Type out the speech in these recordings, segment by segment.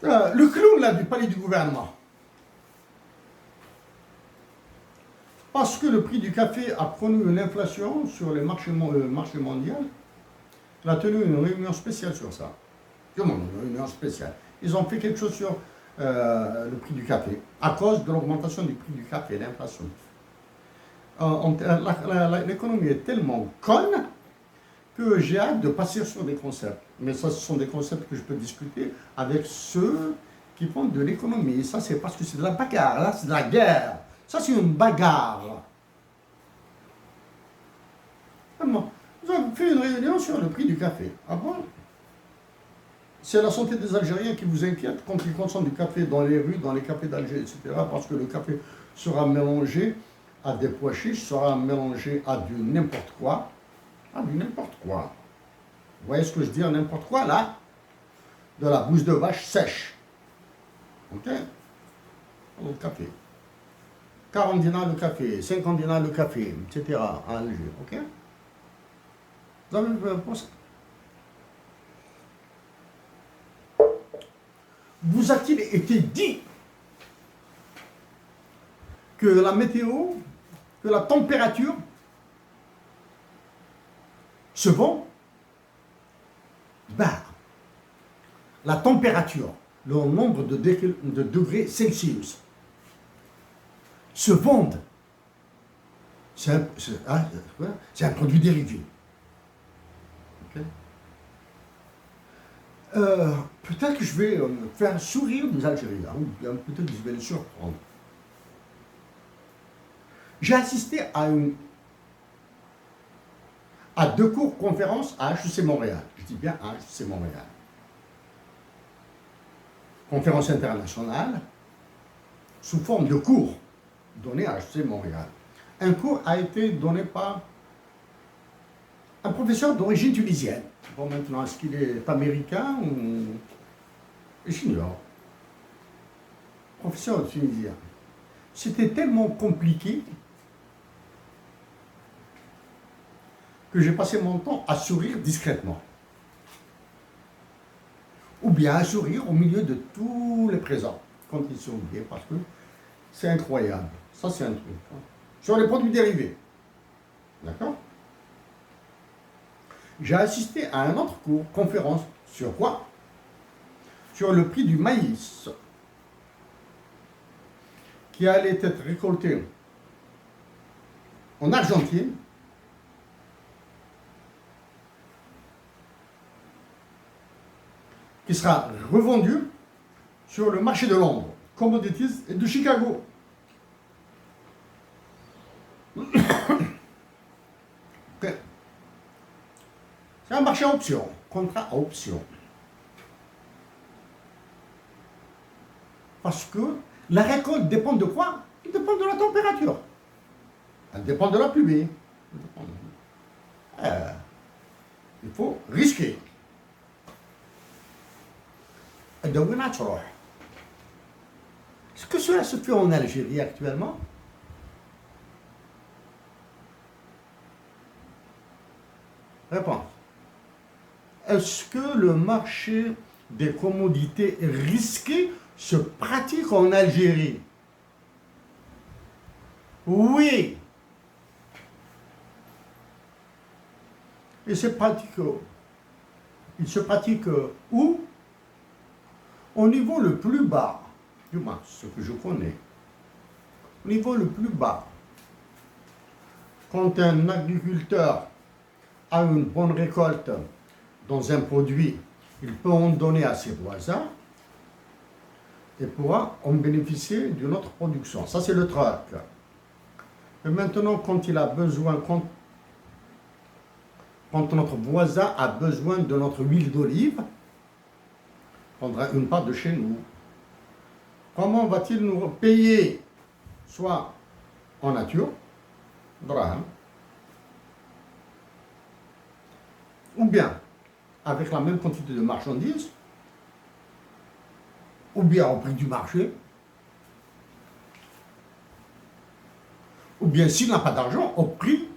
Le clown là, du palais du gouvernement. Parce que le prix du café a connu une inflation sur les marchés mondiaux, il a tenu une réunion spéciale sur ça. Comment une réunion spéciale? Ils ont fait quelque chose sur le prix du café, à cause de l'augmentation du prix du café, l'inflation. L'économie est tellement conne que j'ai hâte de passer sur des concepts. Mais ça, ce sont des concepts que je peux discuter avec ceux qui font de l'économie. Ça, c'est parce que c'est de la bagarre, là, c'est de la guerre. Ça, c'est une bagarre. Vraiment. Vous avez fait une réunion sur le prix du café. Ah bon? C'est la santé des Algériens qui vous inquiète quand ils consomment du café dans les rues, dans les cafés d'Alger, etc. Parce que le café sera mélangé à des pois chiches, sera mélangé à du n'importe quoi. Ah, du n'importe quoi. Vous voyez ce que je dis, n'importe quoi, là? De la bouse de vache sèche. Ok? Le café. 40 dinars le café, 50 dinars le café, etc. à Alger. Ok? Vous avez pour ça? Vous a-t-il été dit que la météo, que la température se vend? La température, le nombre de degrés Celsius se vendent. C'est un produit dérivé. Okay. Peut-être que je vais faire sourire des Algériens, ou peut-être que je vais les surprendre. J'ai assisté à 2 cours conférences à HEC Montréal. Je dis bien à HEC Montréal. Conférence internationale, sous forme de cours, donné à HEC Montréal. Un cours a été donné par un professeur d'origine tunisienne. Bon, maintenant, est-ce qu'il est américain ou j'ignore. Professeur tunisien. C'était tellement compliqué que j'ai passé mon temps à sourire discrètement. Ou bien à sourire au milieu de tous les présents, quand ils sont oubliés, parce que c'est incroyable. Ça, c'est un truc. Sur les produits dérivés. D'accord? J'ai assisté à un autre cours, conférence, sur quoi? Sur le prix du maïs, qui allait être récolté en Argentine, qui sera revendu sur le marché de Londres, Commodities et de Chicago. Okay. C'est un marché à option, contrat à option. Parce que la récolte dépend de quoi? Elle dépend de la température. Elle dépend de la pluie. Il faut risquer. Est-ce que cela se fait en Algérie actuellement? Réponse. Est-ce que le marché des commodités risquées se pratique en Algérie? Oui. Et il se pratique où? Au niveau le plus bas, du moins ce que je connais, au niveau le plus bas, quand un agriculteur a une bonne récolte dans un produit, il peut en donner à ses voisins et pourra en bénéficier d'une autre production. Ça, c'est le truc. Et maintenant, quand il a besoin, quand notre voisin a besoin de notre huile d'olive, prendra une part de chez nous. Comment va-t-il nous payer? Soit en nature, draham, ou bien avec la même quantité de marchandises, ou bien au prix du marché, ou bien s'il n'a pas d'argent, au prix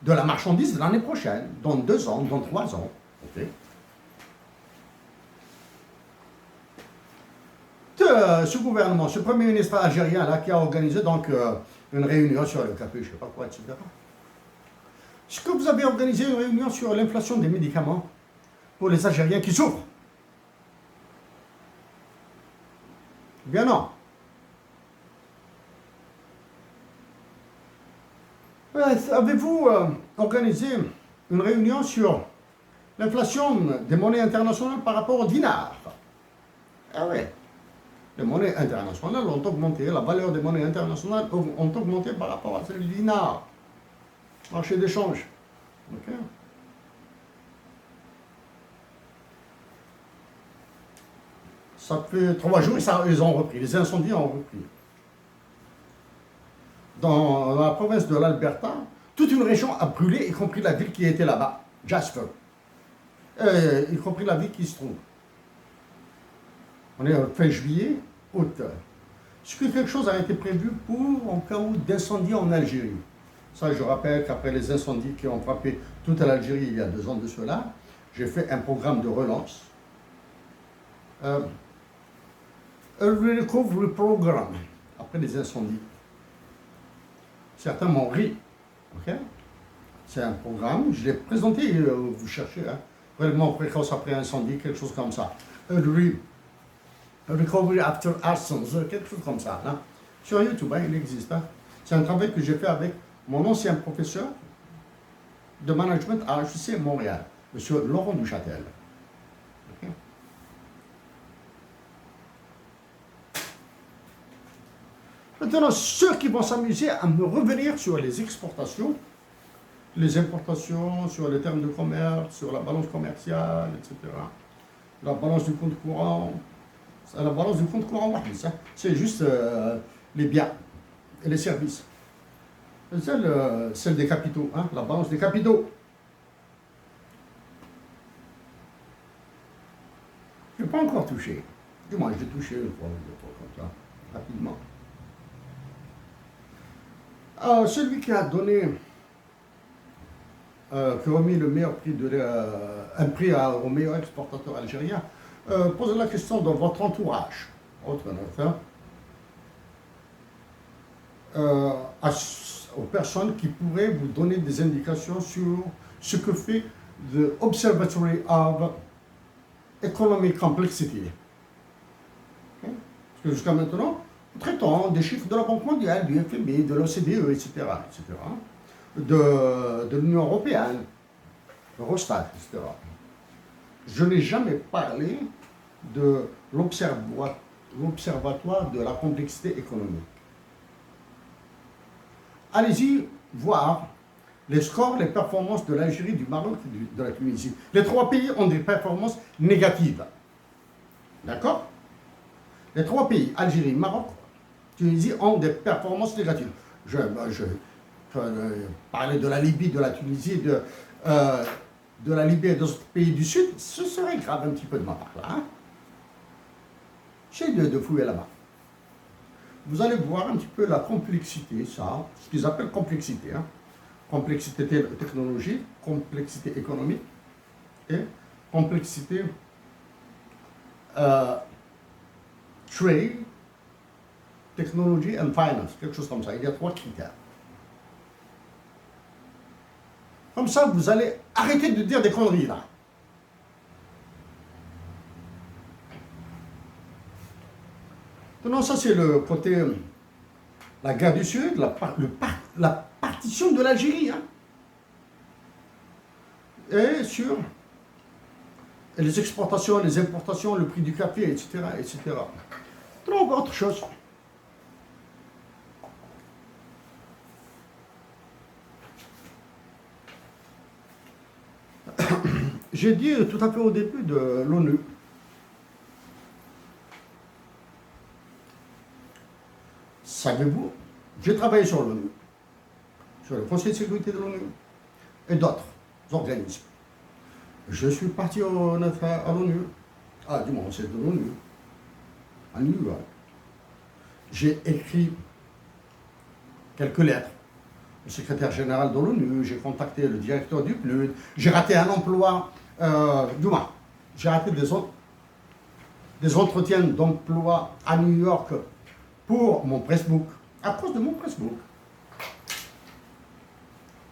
de la marchandise de l'année prochaine, dans 2 ans, dans 3 ans. Okay. ce gouvernement, ce premier ministre algérien-là qui a organisé donc une réunion sur le café, je ne sais pas quoi, etc. Est-ce que vous avez organisé une réunion sur l'inflation des médicaments pour les Algériens qui souffrent? Bien non. Avez-vous organisé une réunion sur l'inflation des monnaies internationales par rapport au dinar? Ah oui. Les monnaies internationales ont augmenté, la valeur des monnaies internationales ont augmenté par rapport à celle du dinar. Marché d'échange. Ok. Ça fait 3 jours et ils ont repris. Les incendies ont repris. Dans la province de l'Alberta, toute une région a brûlé, y compris la ville qui était là-bas, Jasper. Y compris la ville qui se trouve. On est fin juillet, août. Est-ce que quelque chose a été prévu pour en cas d'incendie en Algérie? Ça, je rappelle qu'après les incendies qui ont frappé toute l'Algérie il y a 2 ans de cela, j'ai fait un programme de relance. Un recovery program après les incendies. Certains m'ont ri. Okay? C'est un programme, je l'ai présenté, vous cherchez, hein, vraiment précoce après incendie, quelque chose comme ça. Recovery after arson, quelque chose comme ça. Hein. Sur YouTube, hein, il existe. Hein. C'est un travail que j'ai fait avec mon ancien professeur de management à HEC Montréal, M. Laurent Duchâtel. Okay. Maintenant, ceux qui vont s'amuser à me revenir sur les exportations, les importations, sur les termes de commerce, sur la balance commerciale, etc. La balance du compte courant. La balance du compte courant, c'est juste les biens et les services. Celle des capitaux, hein, la balance des capitaux. Je n'ai pas encore touché. Du moins, j'ai touché une fois, comme ça, rapidement. Celui qui a donné, qui a remis le meilleur prix, un prix au meilleur exportateur algérien, posez la question dans votre entourage, aux personnes qui pourraient vous donner des indications sur ce que fait the Observatory of Economic Complexity. Okay? Parce que jusqu'à maintenant, nous traitons des chiffres de la Banque mondiale, du FMI, de l'OCDE, etc., de l'Union européenne, Eurostat, etc. Je n'ai jamais parlé de l'Observatoire de la complexité économique. Allez-y voir les scores, les performances de l'Algérie, du Maroc et de la Tunisie. Les 3 pays ont des performances négatives. D'accord? Les 3 pays, Algérie, Maroc, Tunisie, ont des performances négatives. Je parler de la Libye, de la Tunisie, de la Libye et d'autres pays du Sud, ce serait grave un petit peu de ma part là. Hein? J'ai de fouiller là-bas. Vous allez voir un petit peu la complexité, ça, ce qu'ils appellent complexité. Hein? Complexité technologique, complexité économique et complexité trade, technology and finance, quelque chose comme ça. Il y a 3 critères. Comme ça, vous allez arrêter de dire des conneries là. Non, ça c'est le côté, la guerre du Sud, la partition de l'Algérie. Hein. Et sur les exportations, les importations, le prix du café, etc. etc. Donc, autre chose. J'ai dit tout à fait au début de l'ONU, savez-vous, j'ai travaillé sur l'ONU, sur le Conseil de sécurité de l'ONU et d'autres organismes. Je suis parti à l'ONU, du moins c'est de l'ONU, à New York. J'ai écrit quelques lettres au secrétaire général de l'ONU, j'ai contacté le directeur du PNUD, j'ai raté un emploi, du moins, j'ai raté des autres. des entretiens d'emploi à New York pour mon pressbook, à cause de mon pressbook.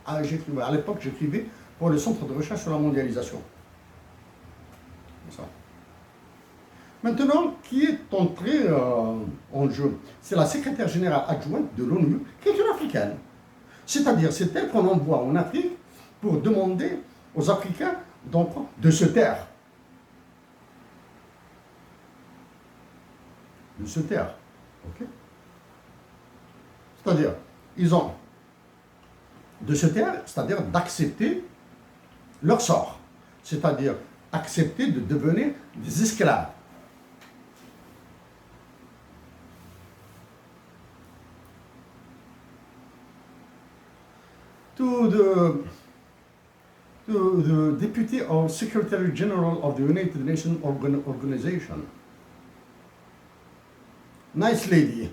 À l'époque, j'écrivais pour le Centre de recherche sur la mondialisation. Ça. Maintenant, qui est entré en jeu? C'est la secrétaire générale adjointe de l'ONU, qui est une Africaine. C'est-à-dire, c'est elle qu'on envoie en Afrique pour demander aux Africains donc, de se taire. De se taire. Okay. C'est-à-dire, ils ont de se taire, c'est-à-dire d'accepter leur sort. C'est-à-dire accepter de devenir des esclaves. To the Deputy or Secretary General of the United Nations Organization. Nice lady.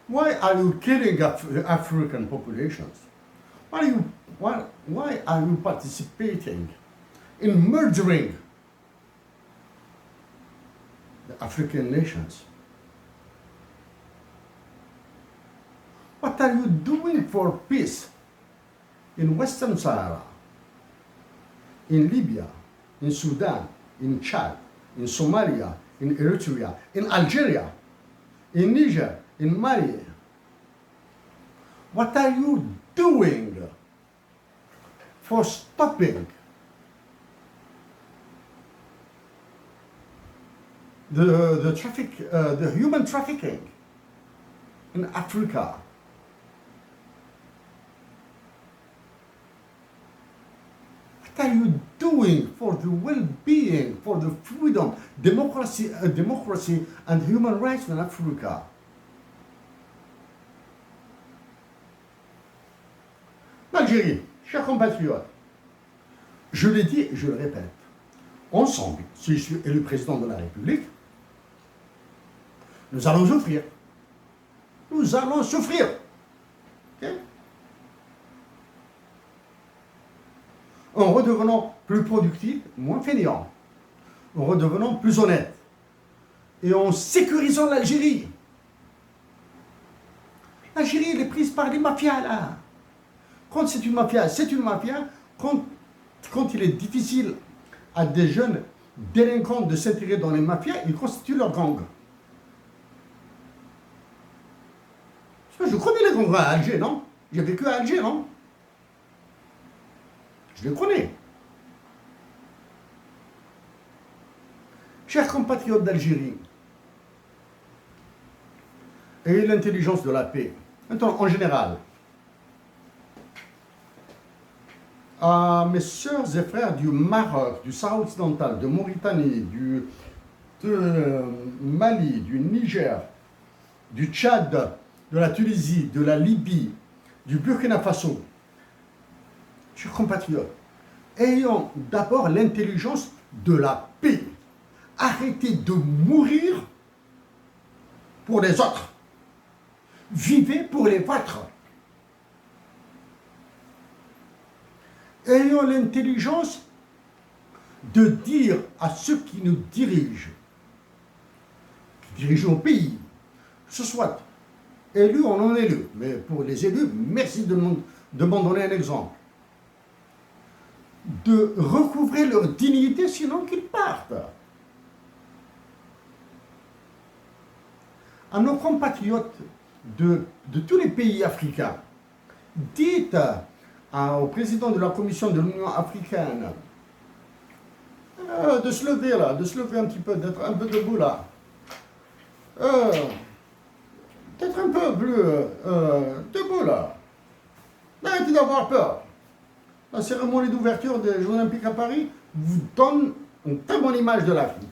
Why are you killing African populations? Why are you participating in murdering the African nations? What are you doing for peace in Western Sahara, in Libya, in Sudan, in Chad, in Somalia, in Eritrea, in Algeria, in Niger, in Mali? What are you doing for stopping the human trafficking in Africa? What are you doing for the well-being, for the freedom, democracy and human rights in Africa? L'Algérie, chers compatriotes, je l'ai dit et je le répète, ensemble, si je suis élu président de la République, nous allons souffrir. Nous allons souffrir. Okay? En redevenant plus productifs, moins fainéants, en redevenant plus honnêtes, et en sécurisant l'Algérie. L'Algérie, elle est prise par les mafias, là. Quand c'est une mafia, c'est une mafia. Quand il est difficile à des jeunes délinquants de s'intégrer dans les mafias, ils constituent leur gang. Je connais les gangs à Alger, non? J'ai vécu à Alger, non? Je les connais. Chers compatriotes d'Algérie, ayez l'intelligence de la paix. Maintenant, en général, à mes sœurs et frères du Maroc, du Sahara occidental, de Mauritanie, de Mali, du Niger, du Tchad, de la Tunisie, de la Libye, du Burkina Faso, chers compatriotes, ayons d'abord l'intelligence de la paix. Arrêtez de mourir pour les autres. Vivez pour les vôtres. Ayons l'intelligence de dire à ceux qui nous dirigent, qui dirigent nos pays, que ce soit élus ou non élus, mais pour les élus, merci de m'en donner un exemple, de recouvrer leur dignité, sinon qu'ils partent. À nos compatriotes de tous les pays africains, dites au président de la Commission de l'Union africaine de se lever là, de se lever un petit peu, d'être un peu debout là. D'être un peu plus debout là. Arrêtez d'avoir peur. La cérémonie d'ouverture des Jeux Olympiques à Paris vous donne une très bonne image de l'Afrique.